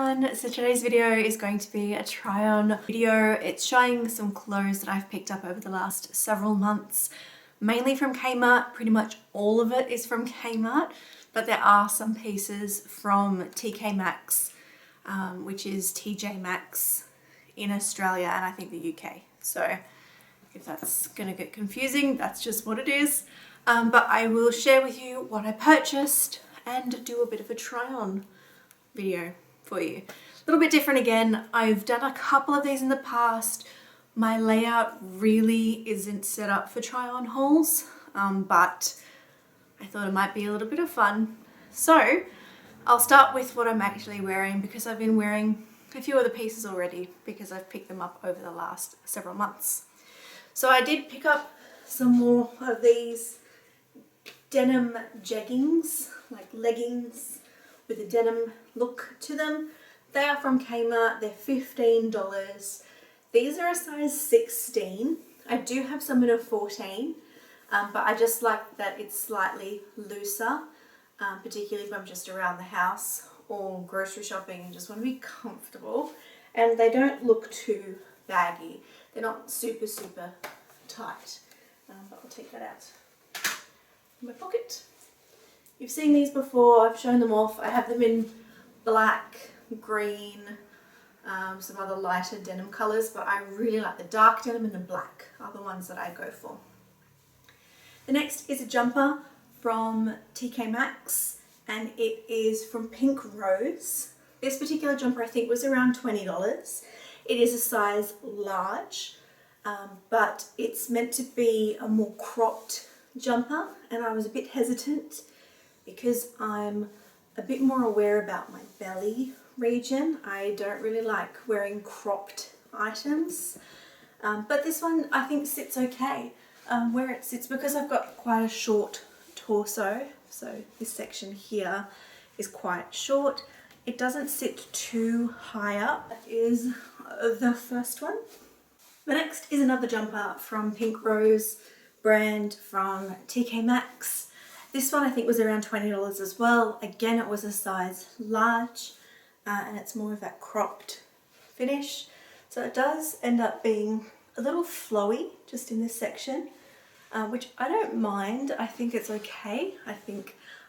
everyone, so today's video is going to be a try on video. It's showing some clothes that I've picked up over the last several months, mainly from Kmart. Pretty much all of it is from Kmart, but there are some pieces from TK Maxx, which is TJ Maxx in Australia and I think the UK. So if that's gonna get confusing, that's just what it is. But I will share with you what I purchased and do a bit of a try on video for you. A little bit different again. I've done a couple of these in the past. My layout really isn't set up for try on hauls, but I thought it might be a little bit of fun. So I'll start with what I'm actually wearing, because I've been wearing a few other pieces already because I've picked them up over the last several months. So I did pick up some more of these denim jeggings, like leggings with a denim look to them. They are from Kmart. They're $15. These are a size 16. I do have some in a 14, but I just like that it's slightly looser, particularly if I'm just around the house or grocery shopping and just want to be comfortable. And they don't look too baggy. They're not super tight, but I'll take that out in my pocket. You've seen these before, I've shown them off. I have them in black, green, some other lighter denim colours, but I really like the dark denim and the black are the ones that I go for. The next is a jumper from TK Maxx, and it is from Pink Rose. This particular jumper I think was around $20. It is a size large, but it's meant to be a more cropped jumper, and I was a bit hesitant because I'm a bit more aware about my belly region. I don't really like wearing cropped items, but this one I think sits okay where it sits, because I've got quite a short torso. So this section here is quite short. It doesn't sit too high up. That is the first one. The next is another jumper from Pink Rose brand from TK Maxx. This one I think was around $20 as well. Again, it was a size large, and it's more of that cropped finish. So it does end up being a little flowy just in this section, which I don't mind. I think it's okay. I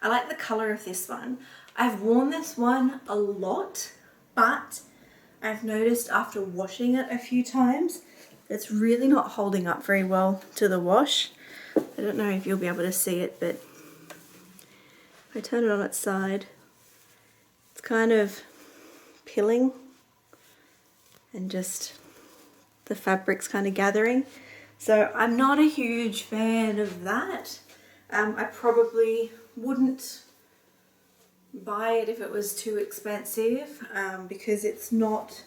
like the color of this one. I've worn this one a lot, but I've noticed after washing it a few times, it's really not holding up very well to the wash. I don't know if you'll be able to see it, but if I turn it on its side, it's kind of pilling and just the fabric's kind of gathering. So I'm not a huge fan of that. I probably wouldn't buy it if it was too expensive, because it's not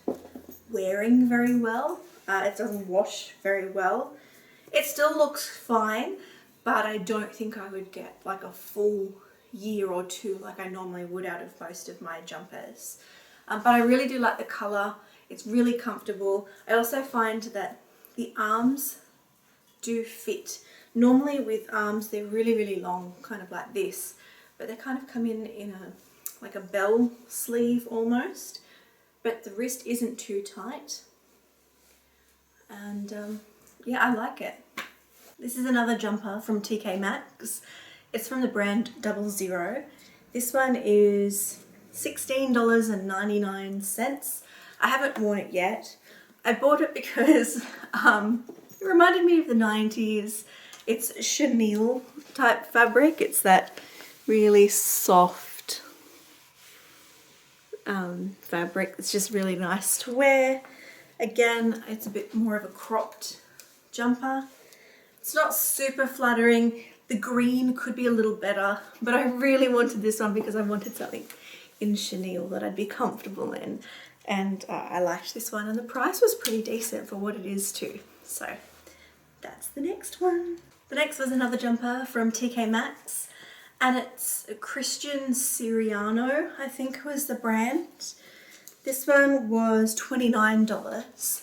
wearing very well. It doesn't wash very well. It still looks fine, but I don't think I would get like a full year or two like I normally would out of most of my jumpers. But I really do like the colour. It's really comfortable. I also find that the arms do fit. Normally with arms they're really long, kind of like this, but they kind of come in like a bell sleeve almost, but the wrist isn't too tight. And yeah, I like it. This is another jumper from TK Maxx. It's from the brand 00. This one is $16.99. I haven't worn it yet. I bought it because it reminded me of the 90s. It's chenille type fabric. It's that really soft fabric. It's just really nice to wear. Again, it's a bit more of a cropped jumper. It's not super flattering. The green could be a little better, but I really wanted this one because I wanted something in chenille that I'd be comfortable in. And I liked this one, and the price was pretty decent for what it is too. So that's the next one. The next was another jumper from TK Maxx, and it's a Christian Siriano, I think was the brand. This one was $29,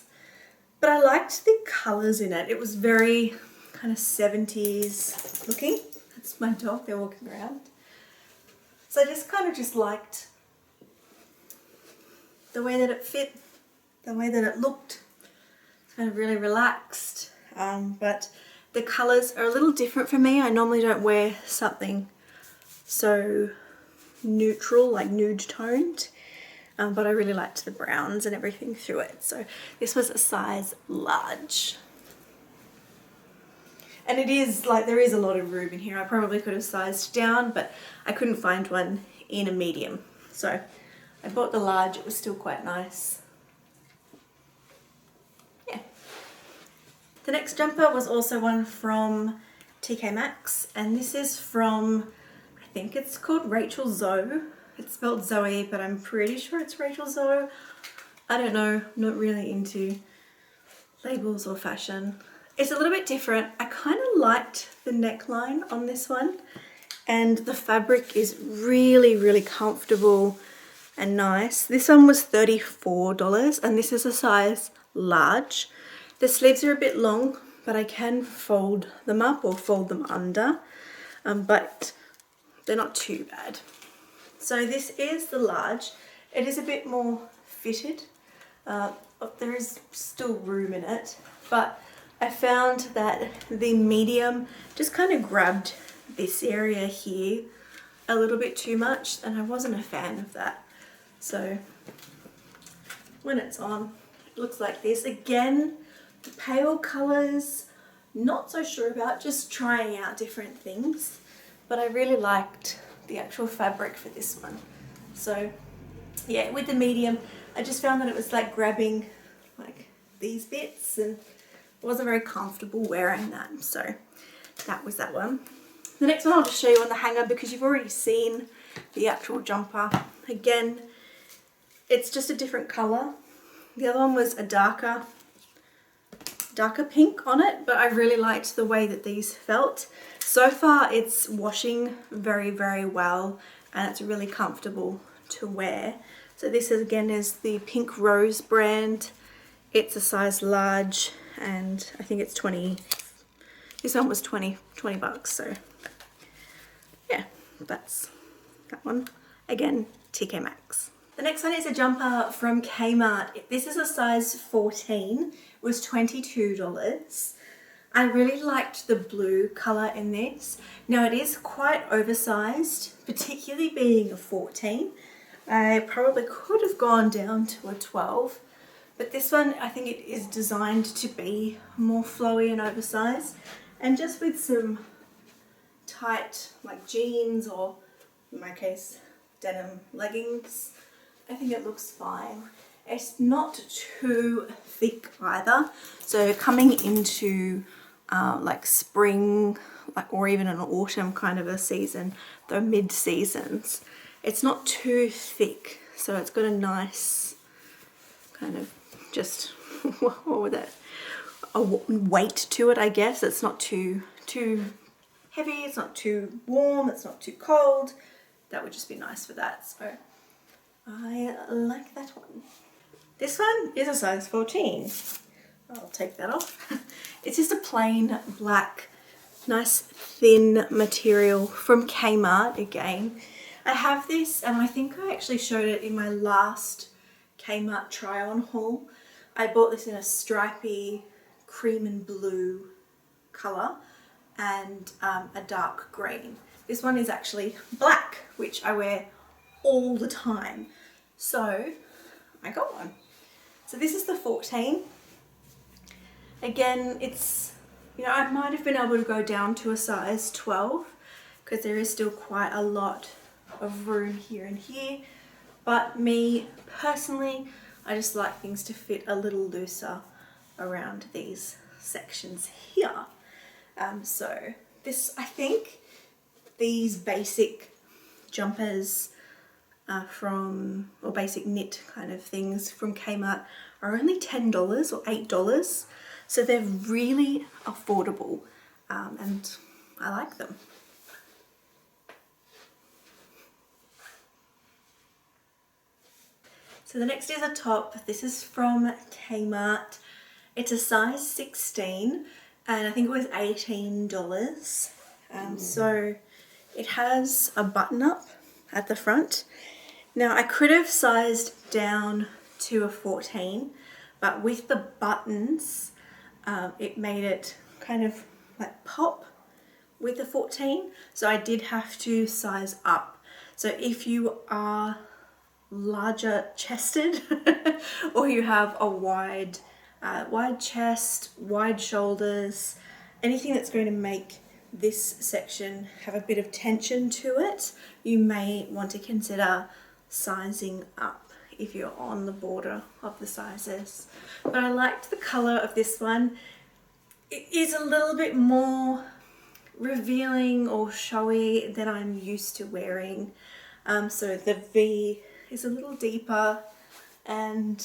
but I liked the colours in it. It was very kind of 70s looking. That's my dog, they're walking around. So I just kind of liked the way that it fit, the way that it looked. It's kind of really relaxed, but the colours are a little different for me. I normally don't wear something so neutral, like nude toned, but I really liked the browns and everything through it. So this was a size large. And it is like, there is a lot of room in here. I probably could have sized down, but I couldn't find one in a medium. So I bought the large. It was still quite nice. Yeah. The next jumper was also one from TK Maxx, and this is from, I think it's called Rachel Zoe. It's spelled Zoe, but I'm pretty sure it's Rachel Zoe. I don't know, I'm not really into labels or fashion. It's a little bit different. I kind of liked the neckline on this one, and the fabric is really, really comfortable and nice. This one was $34, and this is a size large. The sleeves are a bit long, but I can fold them up or fold them under, but they're not too bad. So this is the large. It is a bit more fitted. There is still room in it, but I found that the medium just kind of grabbed this area here a little bit too much, and I wasn't a fan of that. So when it's on, it looks like this. Again, the pale colours, not so sure about, just trying out different things, but I really liked the actual fabric for this one. So yeah, with the medium, I just found that it was like grabbing like these bits, and wasn't very comfortable wearing that. So that was that one. The next one I'll just show you on the hanger because you've already seen the actual jumper. Again, it's just a different colour. The other one was a darker pink on it, but I really liked the way that these felt. So far it's washing very, very well, and it's really comfortable to wear. So this is, again, is the Pink Rose brand. It's a size large, and I think it's 20. This one was 20 bucks. So yeah, that's that one. Again, TK Maxx. The next one is a jumper from Kmart. This is a size 14. It was $22. I really liked the blue colour in this. Now it is quite oversized, particularly being a 14. I probably could have gone down to a 12, but this one, I think it is designed to be more flowy and oversized, and just with some tight like jeans, or in my case denim leggings, I think it looks fine. It's not too thick either, so coming into like spring, like, or even an autumn kind of a season, the mid-seasons, it's not too thick, so it's got a nice kind of just what would that, a weight to it, I guess. It's not too heavy, it's not too warm, it's not too cold. That would just be nice for that, so I like that one. This one is a size 14. I'll take that off. It's just a plain black, nice thin material from Kmart again. I have this, and I think I actually showed it in my last Kmart try-on haul. I bought this in a stripy cream and blue colour and a dark green. This one is actually black, which I wear all the time. So I got one. So this is the 14. Again, it's, you know, I might have been able to go down to a size 12 because there is still quite a lot of room here and here. But me personally, I just like things to fit a little looser around these sections here. So this, I think these basic jumpers from, or basic knit kind of things from Kmart are only $10 or $8. So they're really affordable, and I like them. So the next is a top. This is from Kmart. It's a size 16, and I think it was $18. So it has a button up at the front. Now I could have sized down to a 14, but with the buttons, it made it kind of like pop with the 14. So I did have to size up. So if you are larger chested or you have a wide chest, wide shoulders, anything that's going to make this section have a bit of tension to it, you may want to consider sizing up if you're on the border of the sizes. But I liked the color of this one. It is a little bit more revealing or showy than I'm used to wearing. So the V is a little deeper, and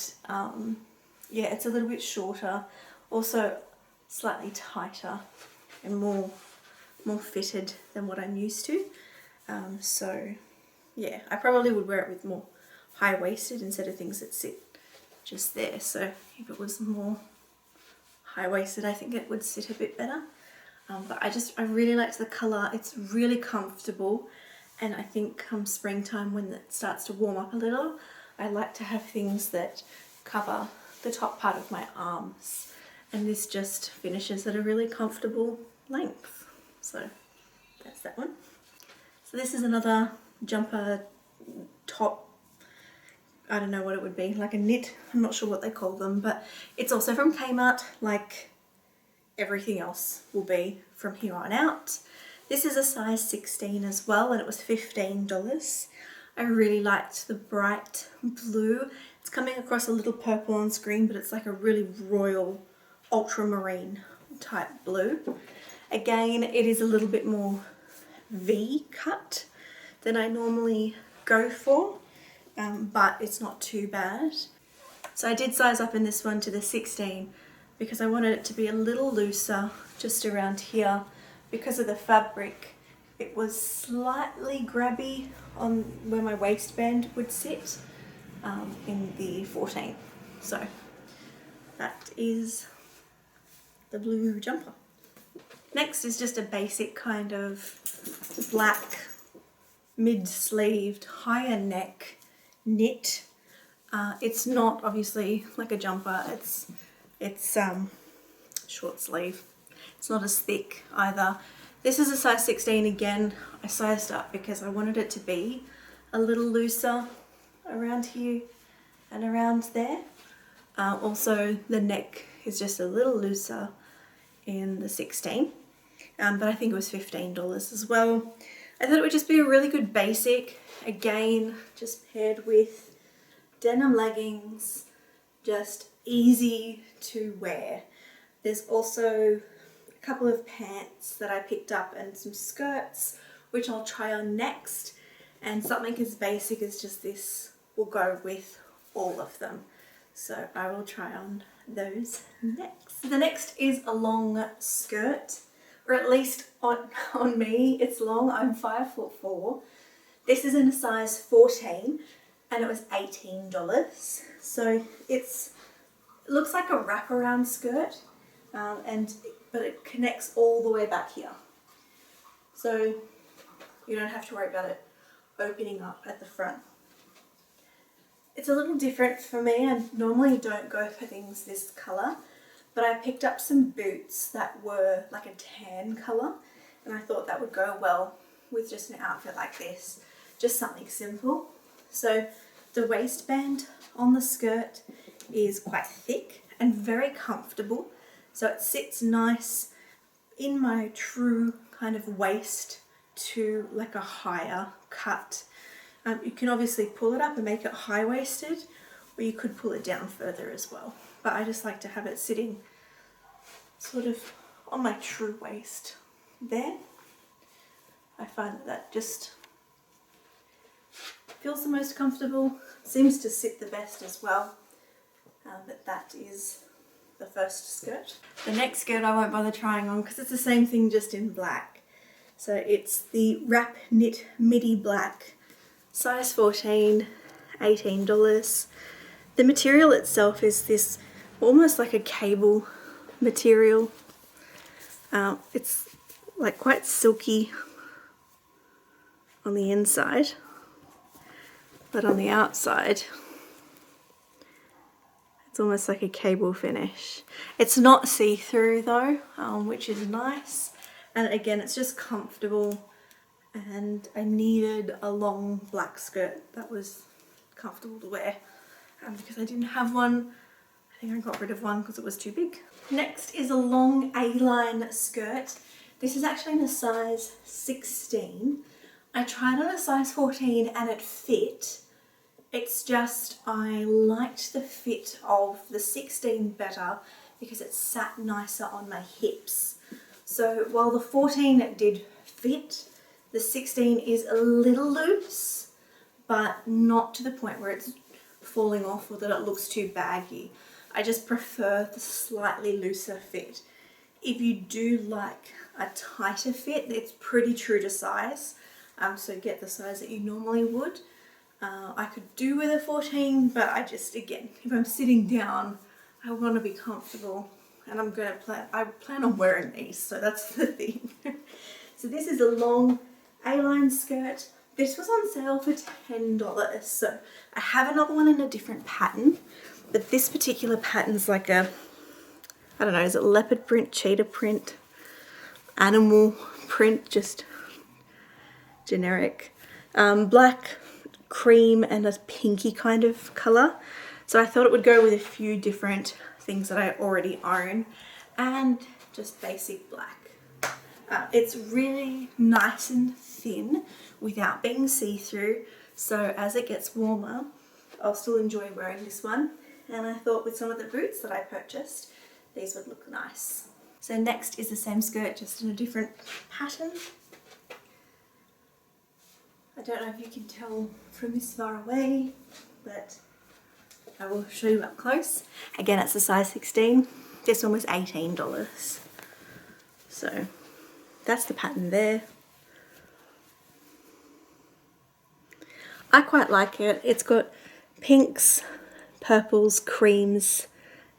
yeah, it's a little bit shorter, also slightly tighter and more fitted than what I'm used to. So yeah, I probably would wear it with more high-waisted instead of things that sit just there. So if it was more high-waisted, I think it would sit a bit better. But I really liked the colour. It's really comfortable, and I think come springtime when it starts to warm up a little, I like to have things that cover the top part of my arms, and this just finishes at a really comfortable length. So that's that one. So this is another jumper top. I don't know what it would be, like a knit. I'm not sure what they call them, but it's also from Kmart, like everything else will be from here on out. This is a size 16 as well, and it was $15. I really liked the bright blue. It's coming across a little purple on screen, but it's like a really royal ultramarine type blue. Again, it is a little bit more V cut than I normally go for, but it's not too bad. So I did size up in this one to the 16 because I wanted it to be a little looser just around here. Because of the fabric, it was slightly grabby on where my waistband would sit in the 14. So that is the blue jumper. Next is just a basic kind of black mid-sleeved higher neck knit. It's not obviously like a jumper, it's short sleeve. It's not as thick either. This is a size 16 again. I sized up because I wanted it to be a little looser around here and around there. Also the neck is just a little looser in the 16, but I think it was $15 as well. I thought it would just be a really good basic, again just paired with denim leggings, just easy to wear. There's also a couple of pants that I picked up and some skirts which I'll try on next, and something as basic as just this will go with all of them. So I will try on those next. The next is a long skirt, or at least on me it's long. I'm 5'4". This is in a size 14 and it was $18. So it looks like a wraparound skirt, but it connects all the way back here. So you don't have to worry about it opening up at the front. It's a little different for me. I normally don't go for things this colour, but I picked up some boots that were like a tan colour, and I thought that would go well with just an outfit like this, just something simple. So the waistband on the skirt is quite thick and very comfortable, so it sits nice in my true kind of waist to like a higher cut. You can obviously pull it up and make it high-waisted, or you could pull it down further as well. But I just like to have it sitting sort of on my true waist there. I find that just feels the most comfortable, seems to sit the best as well. But that is the first skirt. The next skirt I won't bother trying on because it's the same thing just in black. So it's the wrap knit midi black. Size 14, $18. The material itself is this almost like a cable material. It's like quite silky on the inside, but on the outside It's almost like a cable finish. It's not see-through though, which is nice. And again, it's just comfortable. And I needed a long black skirt that was comfortable to wear. Because I didn't have one, I think I got rid of one because it was too big. Next is a long A-line skirt. This is actually in a size 16. I tried on a size 14 and it fit. It's just I liked the fit of the 16 better because it sat nicer on my hips. So while the 14 did fit, the 16 is a little loose, but not to the point where it's falling off or that it looks too baggy. I just prefer the slightly looser fit. If you do like a tighter fit, it's pretty true to size. So get the size that you normally would. I could do with a 14, but I just, again, if I'm sitting down, I want to be comfortable, and I plan on wearing these, so that's the thing. So this is a long A-line skirt. This was on sale for $10, so I have another one in a different pattern, but this particular pattern's like a, I don't know, is it leopard print, cheetah print, animal print, just generic. Black, cream and a pinky kind of colour. So I thought it would go with a few different things that I already own and just basic black. It's really nice and thin without being see-through, so as it gets warmer I'll still enjoy wearing this one, and I thought with some of the boots that I purchased these would look nice. So next is the same skirt just in a different pattern. I don't know if you can tell from this far away, but I will show you up close. Again, it's a size 16. This one was $18. So that's the pattern there. I quite like it. It's got pinks, purples, creams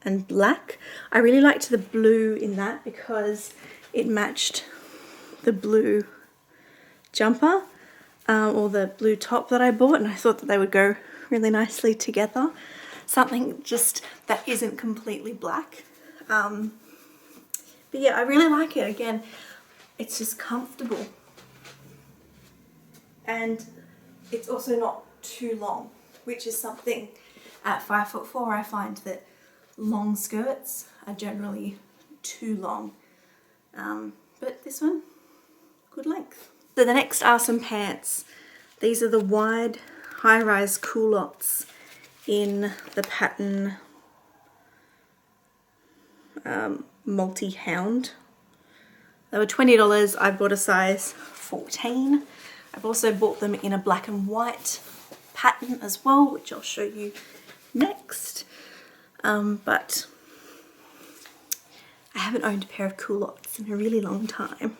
and black. I really liked the blue in that because it matched the blue jumper or the blue top that I bought, and I thought that they would go really nicely together. Something just that isn't completely black. But yeah, I really like it. Again, it's just comfortable. And it's also not too long, which is something at 5'4" I find that long skirts are generally too long. But this one, good length. So the next are some pants. These are the wide high-rise culottes in the pattern multi-hound. They were $20. I bought a size 14. I've also bought them in a black and white pattern as well, which I'll show you next. But I haven't owned a pair of culottes in a really long time.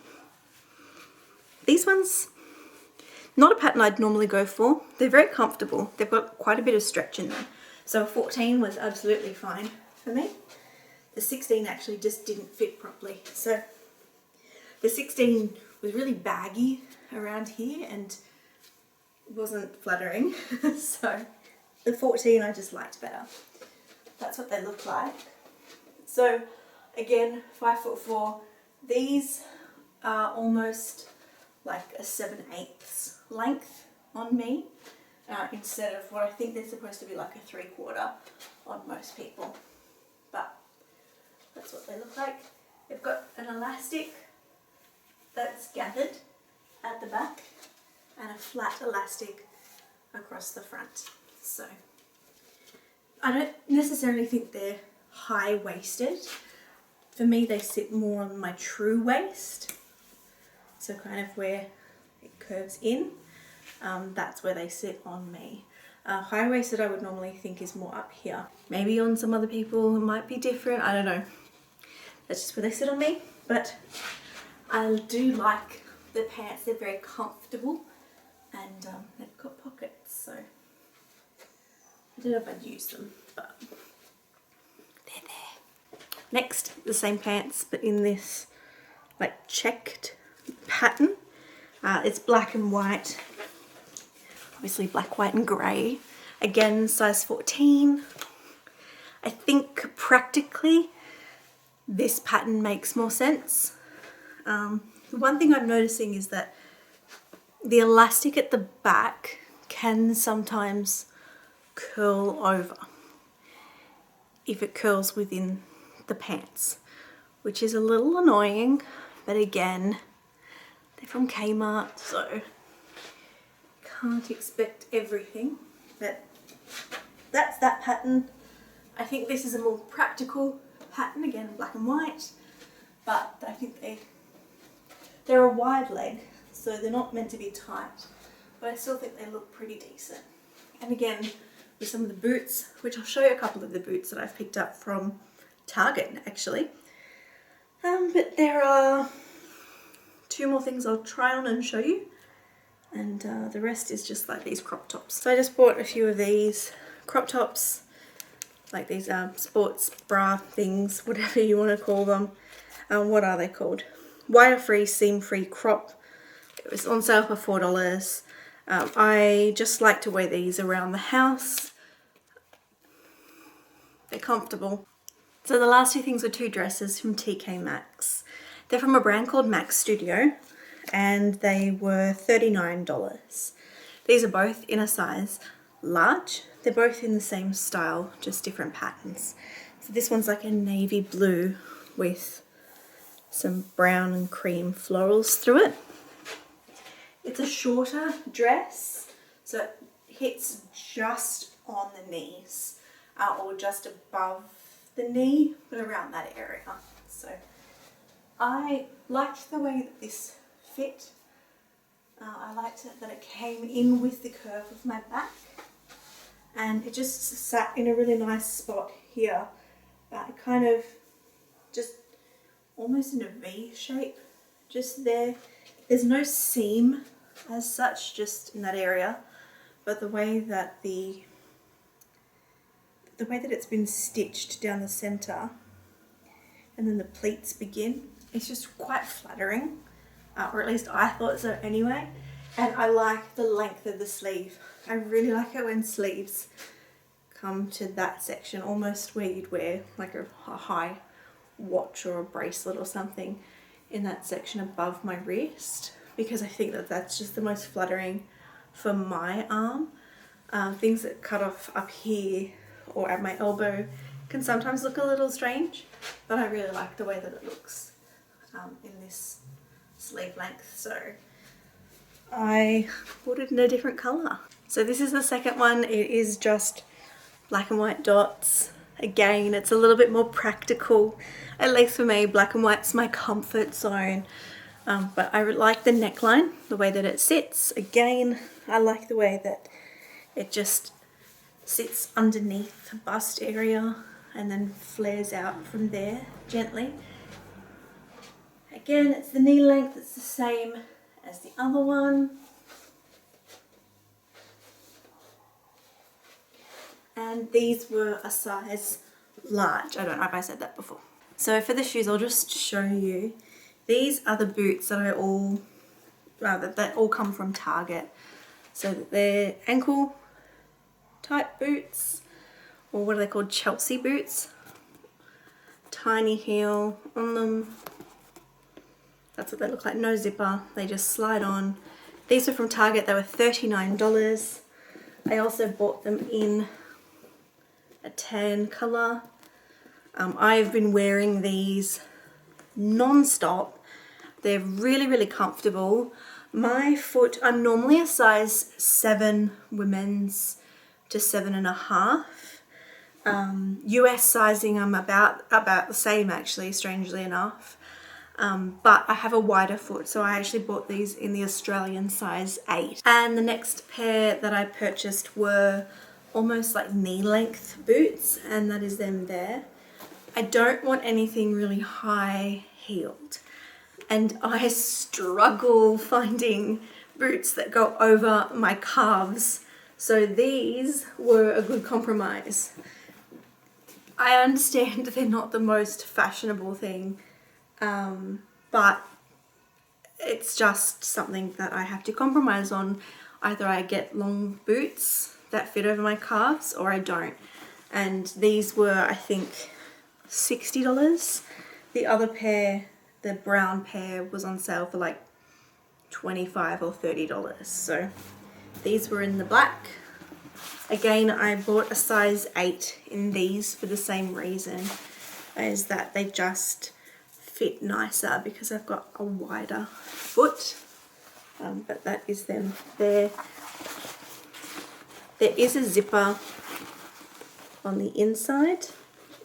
These ones, not a pattern I'd normally go for. They're very comfortable. They've got quite a bit of stretch in them. So a 14 was absolutely fine for me. The 16 actually just didn't fit properly. So the 16 was really baggy around here and wasn't flattering. So the 14 I just liked better. That's what they look like. So again, 5'4". These are almost like a 7/8 length on me, instead of what I think they're supposed to be like a 3/4 on most people. But that's what they look like. They've got an elastic that's gathered at the back and a flat elastic across the front. So I don't necessarily think they're high-waisted. For me, they sit more on my true waist. So kind of where it curves in, that's where they sit on me. High-waisted I would normally think is more up here. Maybe on some other people it might be different, I don't know. That's just where they sit on me, but I do like the pants. They're very comfortable and they've got pockets, so I don't know if I'd use them, but they're there. Next, the same pants but in this like checked pattern. It's black and white, obviously black, white and grey. Again, size 14. I think practically this pattern makes more sense. The one thing I'm noticing is that the elastic at the back can sometimes curl over if it curls within the pants, which is a little annoying, but again, they're from Kmart, so can't expect everything. But that's that pattern. I think this is a more practical pattern, again black and white, but I think they're a wide leg, so they're not meant to be tight, but I still think they look pretty decent. And again, with some of the boots, which I'll show you a couple of the boots that I've picked up from Target actually. But there are 2 more things I'll try on and show you, and the rest is just like these crop tops. So I just bought a few of these crop tops, like these sports bra things, whatever you want to call them. What are they called? Wire-free, seam-free crop. It was on sale for $4. I just like to wear these around the house. They're comfortable. So the last 2 things were 2 dresses from TK Maxx. They're from a brand called Max Studio, and they were $39. These are both in a size large. They're both in the same style, just different patterns. So this one's like a navy blue with some brown and cream florals through it. It's a shorter dress, so it hits just on the knees, or just above the knee, but around that area. So I liked the way that this fit. I liked it that it came in with the curve of my back, and it just sat in a really nice spot here, kind of just almost in a V shape, just there. There's no seam as such, just in that area, but the way that it's been stitched down the center and then the pleats begin, it's just quite flattering, or at least I thought so anyway. And I like the length of the sleeve. I really like it when sleeves come to that section, almost where you'd wear like a high watch or a bracelet or something in that section above my wrist, because I think that that's just the most flattering for my arm. Things that cut off up here or at my elbow can sometimes look a little strange, but I really like the way that it looks in this sleeve length, so I bought it in a different colour. So this is the second one. It is just black and white dots. Again, it's a little bit more practical, at least for me. Black and white's my comfort zone, but I like the neckline, the way that it sits. Again, I like the way that it just sits underneath the bust area and then flares out from there gently. Again, it's the knee length, it's the same as the other one. And these were a size large. I don't know if I said that before. So for the shoes, I'll just show you. These are the boots that that all come from Target. So they're ankle type boots, or what are they called? Chelsea boots. Tiny heel on them. That's what they look like, no zipper. They just slide on. These are from Target, they were $39. I also bought them in a tan colour. I've been wearing these non-stop. They're really, really comfortable. My foot, I'm normally a size 7 women's to 7.5. US sizing, I'm about the same actually, strangely enough. But I have a wider foot, so I actually bought these in the Australian size 8. And the next pair that I purchased were almost like knee length boots, and that is them there. I don't want anything really high heeled, and I struggle finding boots that go over my calves, so these were a good compromise. I understand they're not the most fashionable thing, but it's just something that I have to compromise on. Either I get long boots that fit over my calves, or I don't. and these were, I think, $60. The other pair, the brown pair, was on sale for like $25 or $30. So these were in the black. Again, I bought a size 8 in these for the same reason, as that they just fit nicer because I've got a wider foot. But that is them there. There is a zipper on the inside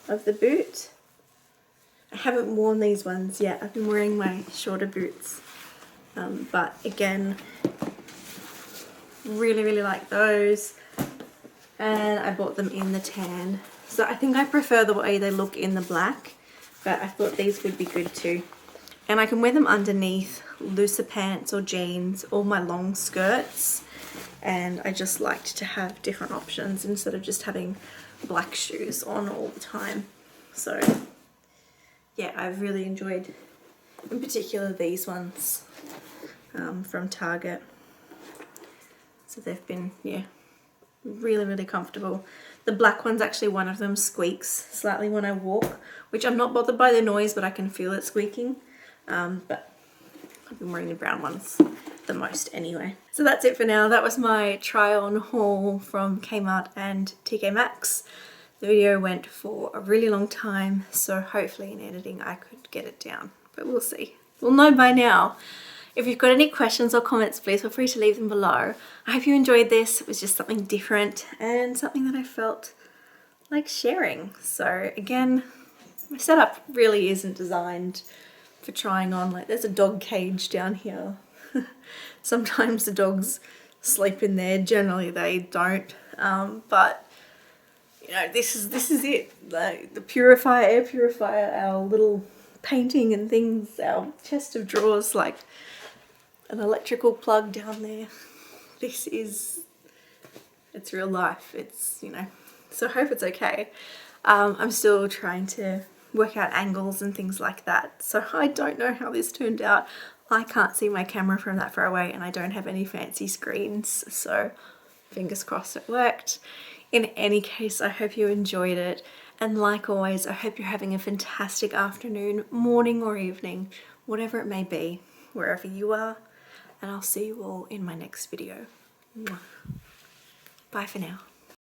of the boot. I haven't worn these ones yet. I've been wearing my shorter boots. But again, really like those. And I bought them in the tan. So I think I prefer the way they look in the black, but I thought these would be good too. And I can wear them underneath looser pants or jeans or my long skirts. And I just liked to have different options instead of just having black shoes on all the time. So yeah, I've really enjoyed, in particular, these ones from Target. So they've been, yeah, really comfortable. The black one's actually, one of them squeaks slightly when I walk, which I'm not bothered by the noise, but I can feel it squeaking. But I've been wearing the brown ones the most anyway. So that's it for now. That was my try on haul from Kmart and TK Maxx. The video went for a really long time, so hopefully in editing I could get it down, but we'll see. We'll know by now. If you've got any questions or comments, please feel free to leave them below. I hope you enjoyed this. It was just something different and something that I felt like sharing. So again, my setup really isn't designed for trying on. Like, there's a dog cage down here. Sometimes the dogs sleep in there. Generally they don't. But you know, this is it. Like the purifier, air purifier, our little painting and things, our chest of drawers, like an electrical plug down there. This is, it's real life. It's, you know, so I hope it's okay. I'm still trying to work out angles and things like that. So I don't know how this turned out. I can't see my camera from that far away and I don't have any fancy screens. So fingers crossed it worked. In any case, I hope you enjoyed it. And like always, I hope you're having a fantastic afternoon, morning or evening, whatever it may be, wherever you are. And I'll see you all in my next video. Bye for now.